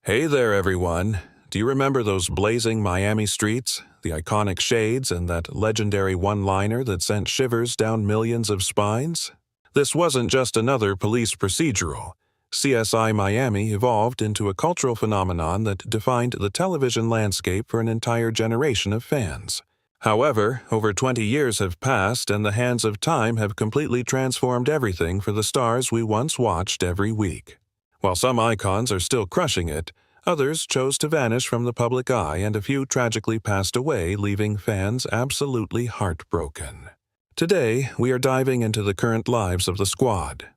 Hey there, everyone. Do you remember those blazing Miami streets, the iconic shades, and that legendary one-liner that sent shivers down millions of spines? This wasn't just another police procedural. CSI Miami evolved into a cultural phenomenon that defined the television landscape for an entire generation of fans. However, over 20 years have passed and the hands of time have completely transformed everything for the stars we once watched every week. While some icons are still crushing it, others chose to vanish from the public eye and a few tragically passed away, leaving fans absolutely heartbroken. Today, we are diving into the current lives of the squad.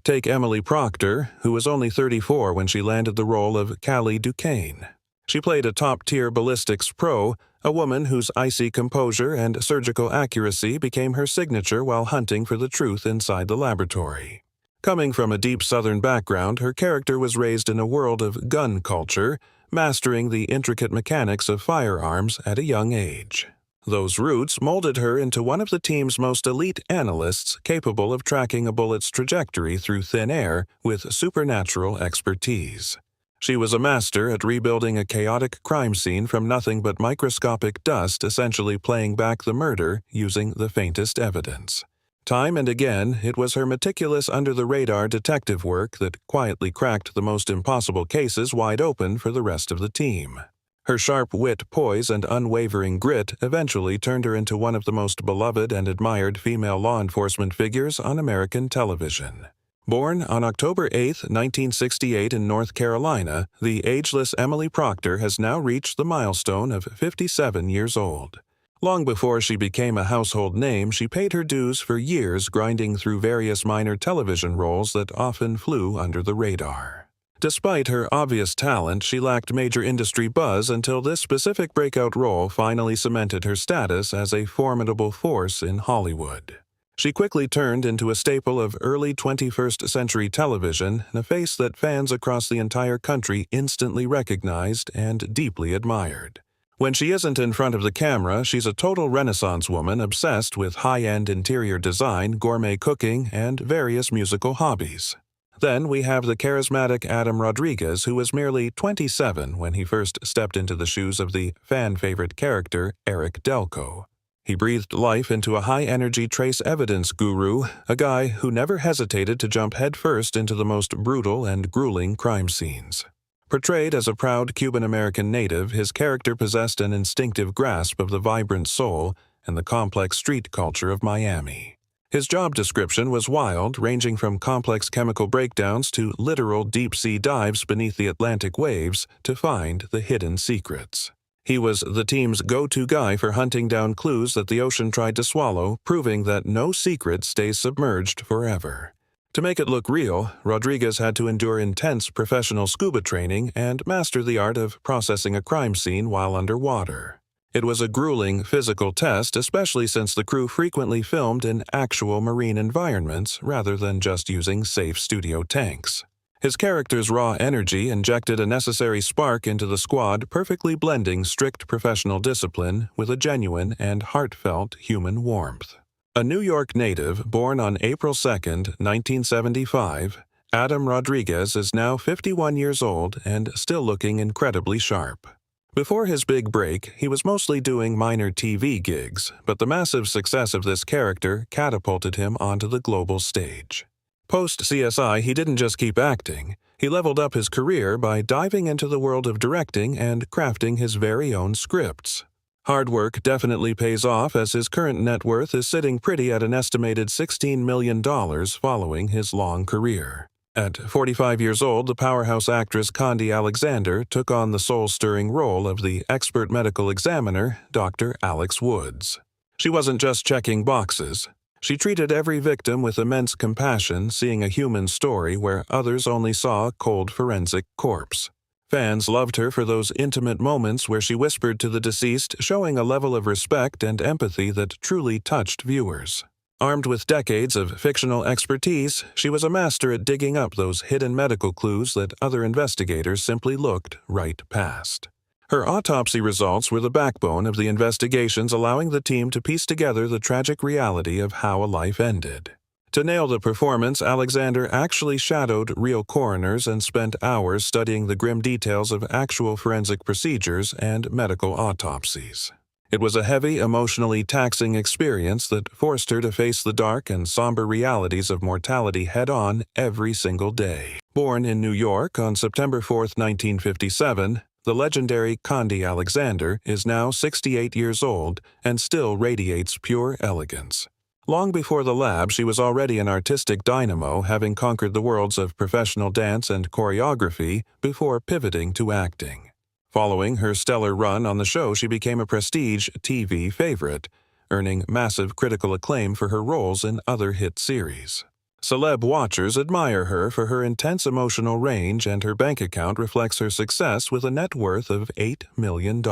Take Emily Proctor, who was only 34 when she landed the role of Callie Duquesne. She played a top-tier ballistics pro, a woman whose icy composure and surgical accuracy became her signature while hunting for the truth inside the laboratory. Coming from a deep Southern background, her character was raised in a world of gun culture, mastering the intricate mechanics of firearms at a young age. Those roots molded her into one of the team's most elite analysts, capable of tracking a bullet's trajectory through thin air with supernatural expertise. She was a master at rebuilding a chaotic crime scene from nothing but microscopic dust, essentially playing back the murder using the faintest evidence. Time and again, it was her meticulous under-the-radar detective work that quietly cracked the most impossible cases wide open for the rest of the team. Her sharp wit, poise, and unwavering grit eventually turned her into one of the most beloved and admired female law enforcement figures on American television. Born on October 8, 1968 in North Carolina, the ageless Emily Proctor has now reached the milestone of 57 years old. Long before she became a household name, she paid her dues for years, grinding through various minor television roles that often flew under the radar. Despite her obvious talent, she lacked major industry buzz until this specific breakout role finally cemented her status as a formidable force in Hollywood. She quickly turned into a staple of early 21st century television, and a face that fans across the entire country instantly recognized and deeply admired. When she isn't in front of the camera, she's a total Renaissance woman obsessed with high-end interior design, gourmet cooking, and various musical hobbies. Then we have the charismatic Adam Rodriguez, who was merely 27 when he first stepped into the shoes of the fan-favorite character Eric Delco. He breathed life into a high-energy trace evidence guru, a guy who never hesitated to jump headfirst into the most brutal and grueling crime scenes. Portrayed as a proud Cuban-American native, his character possessed an instinctive grasp of the vibrant soul and the complex street culture of Miami. His job description was wild, ranging from complex chemical breakdowns to literal deep-sea dives beneath the Atlantic waves to find the hidden secrets. He was the team's go-to guy for hunting down clues that the ocean tried to swallow, proving that no secret stays submerged forever. To make it look real, Rodriguez had to endure intense professional scuba training and master the art of processing a crime scene while underwater. It was a grueling physical test, especially since the crew frequently filmed in actual marine environments rather than just using safe studio tanks. His character's raw energy injected a necessary spark into the squad, perfectly blending strict professional discipline with a genuine and heartfelt human warmth. A New York native born on April 2, 1975, Adam Rodriguez is now 51 years old and still looking incredibly sharp. Before his big break, he was mostly doing minor TV gigs, but the massive success of this character catapulted him onto the global stage. Post-CSI, he didn't just keep acting. He leveled up his career by diving into the world of directing and crafting his very own scripts. Hard work definitely pays off, as his current net worth is sitting pretty at an estimated $16 million following his long career. At 45 years old, the powerhouse actress Condi Alexander took on the soul-stirring role of the expert medical examiner, Dr. Alex Woods. She wasn't just checking boxes. She treated every victim with immense compassion, seeing a human story where others only saw a cold forensic corpse. Fans loved her for those intimate moments where she whispered to the deceased, showing a level of respect and empathy that truly touched viewers. Armed with decades of fictional expertise, she was a master at digging up those hidden medical clues that other investigators simply looked right past. Her autopsy results were the backbone of the investigations, allowing the team to piece together the tragic reality of how a life ended. To nail the performance, Alexander actually shadowed real coroners and spent hours studying the grim details of actual forensic procedures and medical autopsies. It was a heavy, emotionally taxing experience that forced her to face the dark and somber realities of mortality head-on every single day. Born in New York on September 4, 1957, the legendary Condi Alexander is now 68 years old and still radiates pure elegance. Long before the lab, she was already an artistic dynamo, having conquered the worlds of professional dance and choreography before pivoting to acting. Following her stellar run on the show, she became a prestige TV favorite, earning massive critical acclaim for her roles in other hit series. Celeb watchers admire her for her intense emotional range, and her bank account reflects her success with a net worth of $8 million.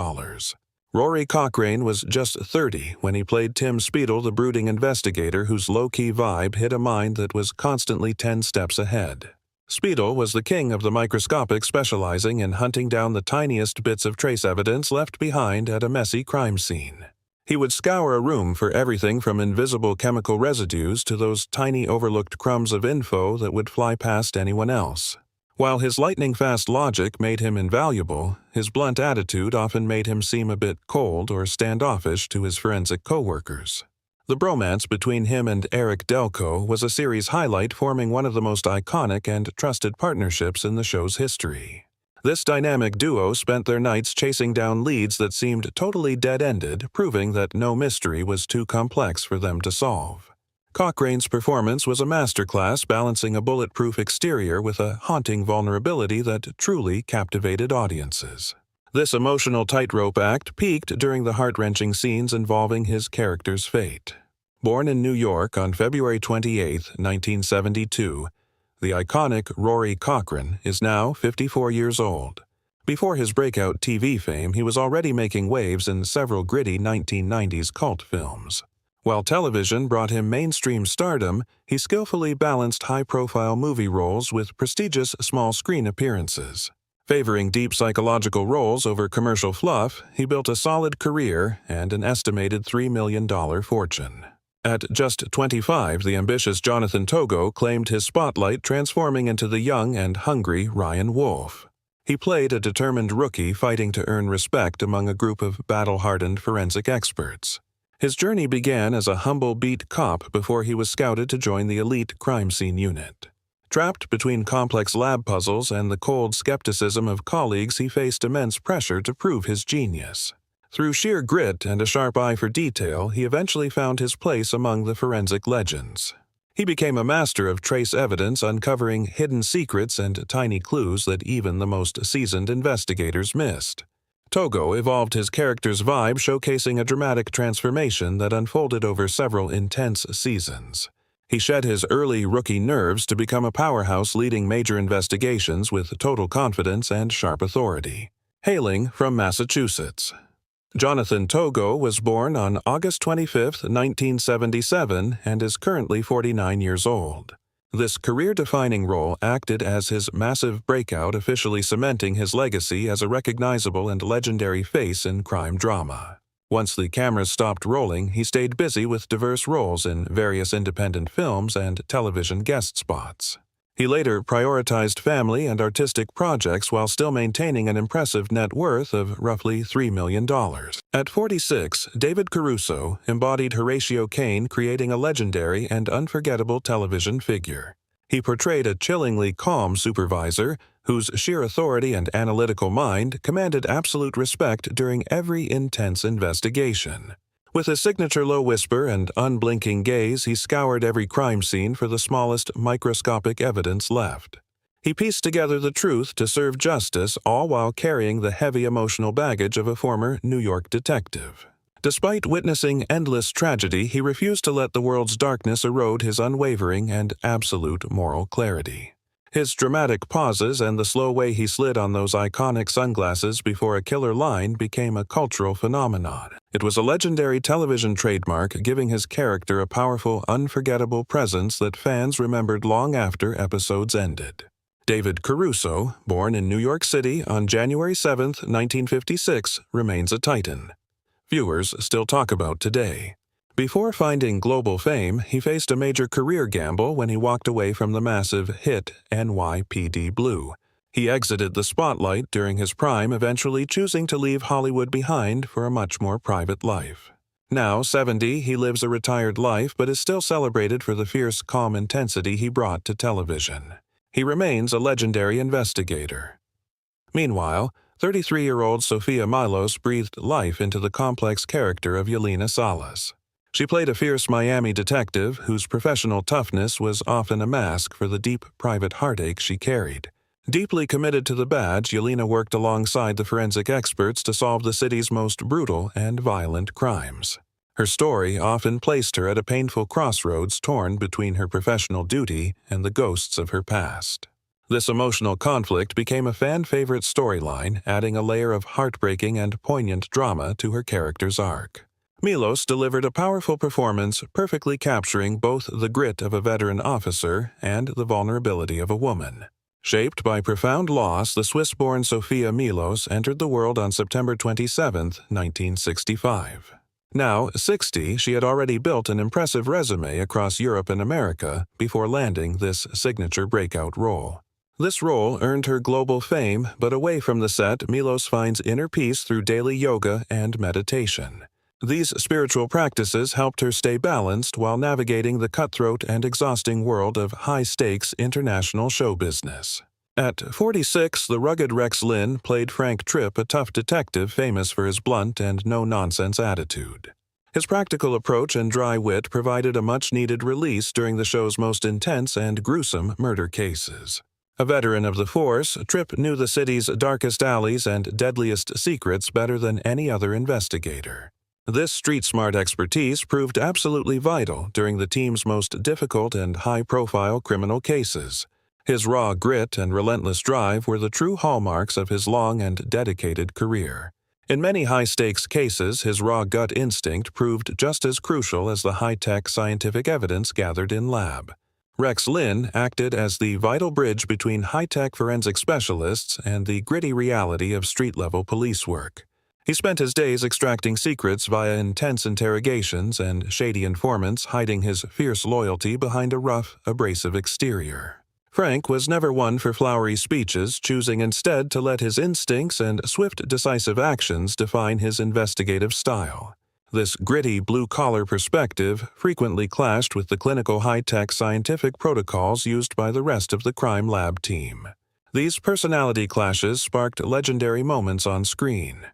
Rory Cochrane was just 30 when he played Tim Speedle, the brooding investigator whose low-key vibe hid a mind that was constantly 10 steps ahead. Speedle was the king of the microscopic, specializing in hunting down the tiniest bits of trace evidence left behind at a messy crime scene. He would scour a room for everything from invisible chemical residues to those tiny overlooked crumbs of info that would fly past anyone else. While his lightning-fast logic made him invaluable, his blunt attitude often made him seem a bit cold or standoffish to his forensic co-workers. The bromance between him and Eric Delco was a series highlight, forming one of the most iconic and trusted partnerships in the show's history. This dynamic duo spent their nights chasing down leads that seemed totally dead-ended, proving that no mystery was too complex for them to solve. Cochrane's performance was a masterclass, balancing a bulletproof exterior with a haunting vulnerability that truly captivated audiences. This emotional tightrope act peaked during the heart-wrenching scenes involving his character's fate. Born in New York on February 28, 1972, the iconic Rory Cochrane is now 54 years old. Before his breakout TV fame, he was already making waves in several gritty 1990s cult films. While television brought him mainstream stardom, he skillfully balanced high-profile movie roles with prestigious small-screen appearances. Favoring deep psychological roles over commercial fluff, he built a solid career and an estimated $3 million fortune. At just 25, the ambitious Jonathan Togo claimed his spotlight, transforming into the young and hungry Ryan Wolf. He played a determined rookie fighting to earn respect among a group of battle-hardened forensic experts. His journey began as a humble beat cop before he was scouted to join the elite crime scene unit. Trapped between complex lab puzzles and the cold skepticism of colleagues, he faced immense pressure to prove his genius. Through sheer grit and a sharp eye for detail, he eventually found his place among the forensic legends. He became a master of trace evidence, uncovering hidden secrets and tiny clues that even the most seasoned investigators missed. Togo evolved his character's vibe, showcasing a dramatic transformation that unfolded over several intense seasons. He shed his early rookie nerves to become a powerhouse, leading major investigations with total confidence and sharp authority. Hailing from Massachusetts, Jonathan Togo was born on August 25, 1977, and is currently 49 years old. This career-defining role acted as his massive breakout, officially cementing his legacy as a recognizable and legendary face in crime drama. Once the cameras stopped rolling, he stayed busy with diverse roles in various independent films and television guest spots. He later prioritized family and artistic projects while still maintaining an impressive net worth of roughly $3 million. At 46, David Caruso embodied Horatio Kane, creating a legendary and unforgettable television figure. He portrayed a chillingly calm supervisor whose sheer authority and analytical mind commanded absolute respect during every intense investigation. With a signature low whisper and unblinking gaze, he scoured every crime scene for the smallest microscopic evidence left. He pieced together the truth to serve justice, all while carrying the heavy emotional baggage of a former New York detective. Despite witnessing endless tragedy, he refused to let the world's darkness erode his unwavering and absolute moral clarity. His dramatic pauses and the slow way he slid on those iconic sunglasses before a killer line became a cultural phenomenon. It was a legendary television trademark, giving his character a powerful, unforgettable presence that fans remembered long after episodes ended. David Caruso, born in New York City on January 7, 1956, remains a titan viewers still talk about today. Before finding global fame, he faced a major career gamble when he walked away from the massive hit NYPD Blue. He exited the spotlight during his prime, eventually choosing to leave Hollywood behind for a much more private life. Now 70, he lives a retired life but is still celebrated for the fierce, calm intensity he brought to television. He remains a legendary investigator. Meanwhile, 33-year-old Sofia Milos breathed life into the complex character of Yelena Salas. She played a fierce Miami detective whose professional toughness was often a mask for the deep private heartache she carried. Deeply committed to the badge, Yelena worked alongside the forensic experts to solve the city's most brutal and violent crimes. Her story often placed her at a painful crossroads, torn between her professional duty and the ghosts of her past. This emotional conflict became a fan-favorite storyline, adding a layer of heartbreaking and poignant drama to her character's arc. Milos delivered a powerful performance, perfectly capturing both the grit of a veteran officer and the vulnerability of a woman. Shaped by profound loss, the Swiss-born Sofia Milos entered the world on September 27, 1965. Now 60, she had already built an impressive resume across Europe and America before landing this signature breakout role. This role earned her global fame, but away from the set, Milos finds inner peace through daily yoga and meditation. These spiritual practices helped her stay balanced while navigating the cutthroat and exhausting world of high-stakes international show business. At 46, the rugged Rex Linn played Frank Tripp, a tough detective famous for his blunt and no-nonsense attitude. His practical approach and dry wit provided a much-needed release during the show's most intense and gruesome murder cases. A veteran of the force, Tripp knew the city's darkest alleys and deadliest secrets better than any other investigator. This street-smart expertise proved absolutely vital during the team's most difficult and high-profile criminal cases. His raw grit and relentless drive were the true hallmarks of his long and dedicated career. In many high-stakes cases, his raw gut instinct proved just as crucial as the high-tech scientific evidence gathered in lab. Rex Linn acted as the vital bridge between high-tech forensic specialists and the gritty reality of street-level police work. He spent his days extracting secrets via intense interrogations and shady informants, hiding his fierce loyalty behind a rough, abrasive exterior. Frank was never one for flowery speeches, choosing instead to let his instincts and swift, decisive actions define his investigative style. This gritty, blue-collar perspective frequently clashed with the clinical high-tech scientific protocols used by the rest of the crime lab team. These personality clashes sparked legendary moments on screen.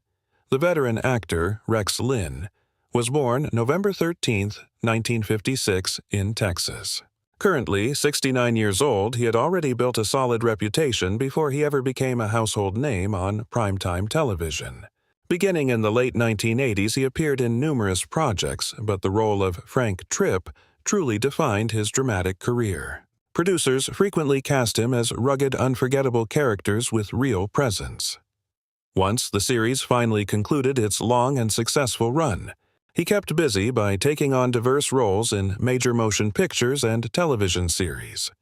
The veteran actor, Rex Linn, was born November 13, 1956, in Texas. Currently 69 years old, he had already built a solid reputation before he ever became a household name on primetime television. Beginning in the late 1980s, he appeared in numerous projects, but the role of Frank Tripp truly defined his dramatic career. Producers frequently cast him as rugged, unforgettable characters with real presence. Once the series finally concluded its long and successful run, he kept busy by taking on diverse roles in major motion pictures and television series.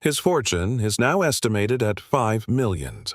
His fortune is now estimated at $5 million.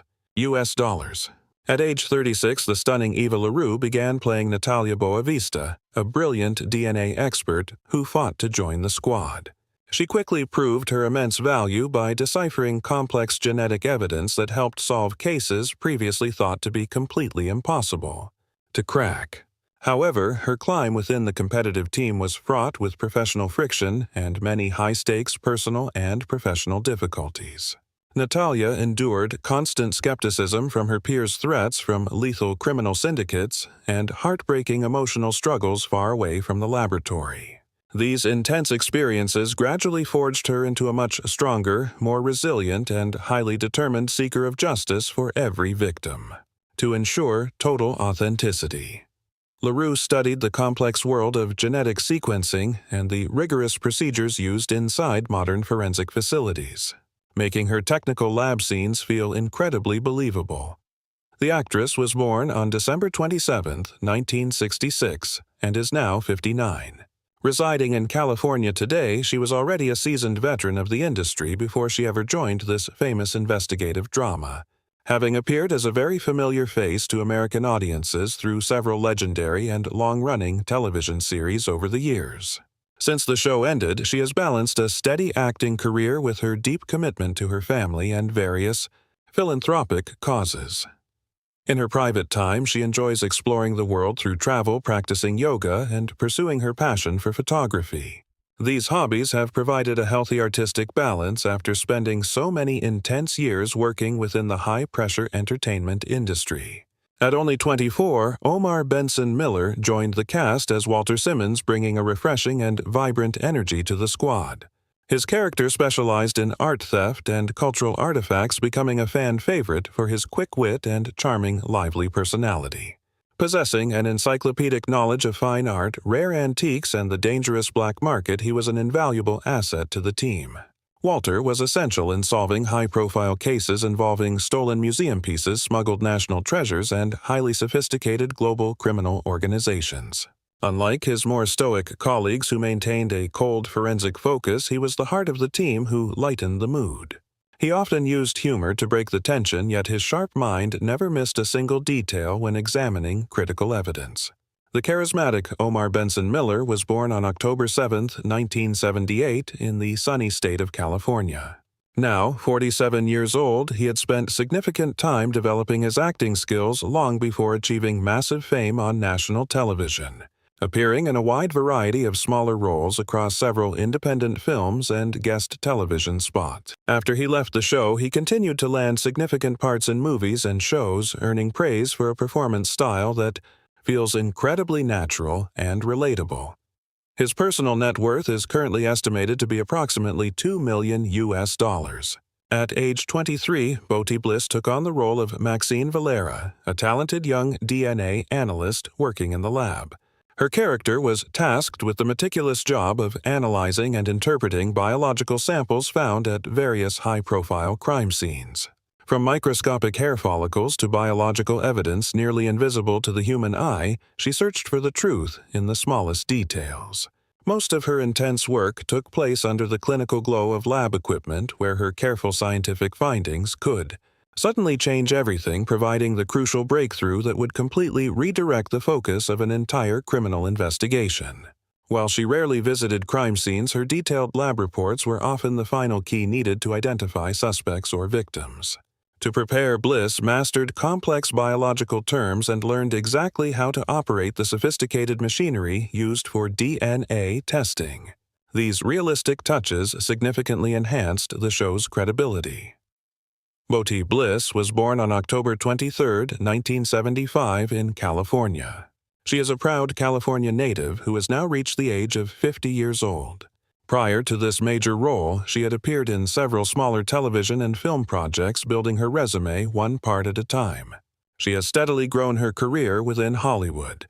At age 36, the stunning Eva LaRue began playing Natalia Boavista, a brilliant DNA expert who fought to join the squad. She quickly proved her immense value by deciphering complex genetic evidence that helped solve cases previously thought to be completely impossible to crack. However, her climb within the competitive team was fraught with professional friction and many high-stakes personal and professional difficulties. Natalia endured constant skepticism from her peers' threats from lethal criminal syndicates and heartbreaking emotional struggles far away from the laboratory. These intense experiences gradually forged her into a much stronger, more resilient, and highly determined seeker of justice for every victim. To ensure total authenticity, LaRue studied the complex world of genetic sequencing and the rigorous procedures used inside modern forensic facilities, making her technical lab scenes feel incredibly believable. The actress was born on December 27, 1966, and is now 59. Residing in California today, she was already a seasoned veteran of the industry before she ever joined this famous investigative drama. having appeared as a very familiar face to American audiences through several legendary and long-running television series over the years. Since the show ended, she has balanced a steady acting career with her deep commitment to her family and various philanthropic causes. In her private time, she enjoys exploring the world through travel, practicing yoga, and pursuing her passion for photography. These hobbies have provided a healthy artistic balance after spending so many intense years working within the high-pressure entertainment industry. At only 24, Omar Benson Miller joined the cast as Walter Simmons, bringing a refreshing and vibrant energy to the squad. His character specialized in art theft and cultural artifacts, becoming a fan favorite for his quick wit and charming, lively personality. Possessing an encyclopedic knowledge of fine art, rare antiques, and the dangerous black market, he was an invaluable asset to the team. Walter was essential in solving high-profile cases involving stolen museum pieces, smuggled national treasures, and highly sophisticated global criminal organizations. Unlike his more stoic colleagues who maintained a cold forensic focus, he was the heart of the team who lightened the mood. He often used humor to break the tension, yet his sharp mind never missed a single detail when examining critical evidence. The charismatic Omar Benson Miller was born on October 7, 1978, in the sunny state of California. Now, 47 years old, he had spent significant time developing his acting skills long before achieving massive fame on national television, appearing in a wide variety of smaller roles across several independent films and guest television spots. After he left the show, he continued to land significant parts in movies and shows, earning praise for a performance style that feels incredibly natural and relatable. His personal net worth is currently estimated to be approximately $2 million. At age 23, Boti Bliss took on the role of Maxine Valera, a talented young DNA analyst working in the lab. Her character was tasked with the meticulous job of analyzing and interpreting biological samples found at various high-profile crime scenes. From microscopic hair follicles to biological evidence nearly invisible to the human eye, she searched for the truth in the smallest details. Most of her intense work took place under the clinical glow of lab equipment, where her careful scientific findings could suddenly change everything, providing the crucial breakthrough that would completely redirect the focus of an entire criminal investigation. While she rarely visited crime scenes, her detailed lab reports were often the final key needed to identify suspects or victims. To prepare, Bliss mastered complex biological terms and learned exactly how to operate the sophisticated machinery used for DNA testing. These realistic touches significantly enhanced the show's credibility. Boti Bliss was born on October 23, 1975, in California. She is a proud California native who has now reached the age of 50 years old. Prior to this major role, she had appeared in several smaller television and film projects, building her resume one part at a time. She has steadily grown her career within Hollywood.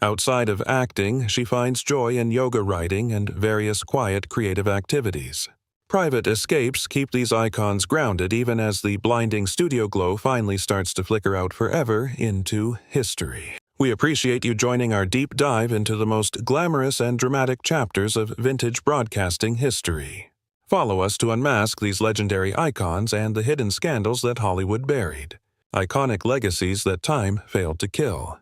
Outside of acting, she finds joy in yoga writing and various quiet creative activities. Private escapes keep these icons grounded even as the blinding studio glow finally starts to flicker out forever into history. We appreciate you joining our deep dive into the most glamorous and dramatic chapters of vintage broadcasting history. Follow us to unmask these legendary icons and the hidden scandals that Hollywood buried. Iconic legacies that time failed to kill.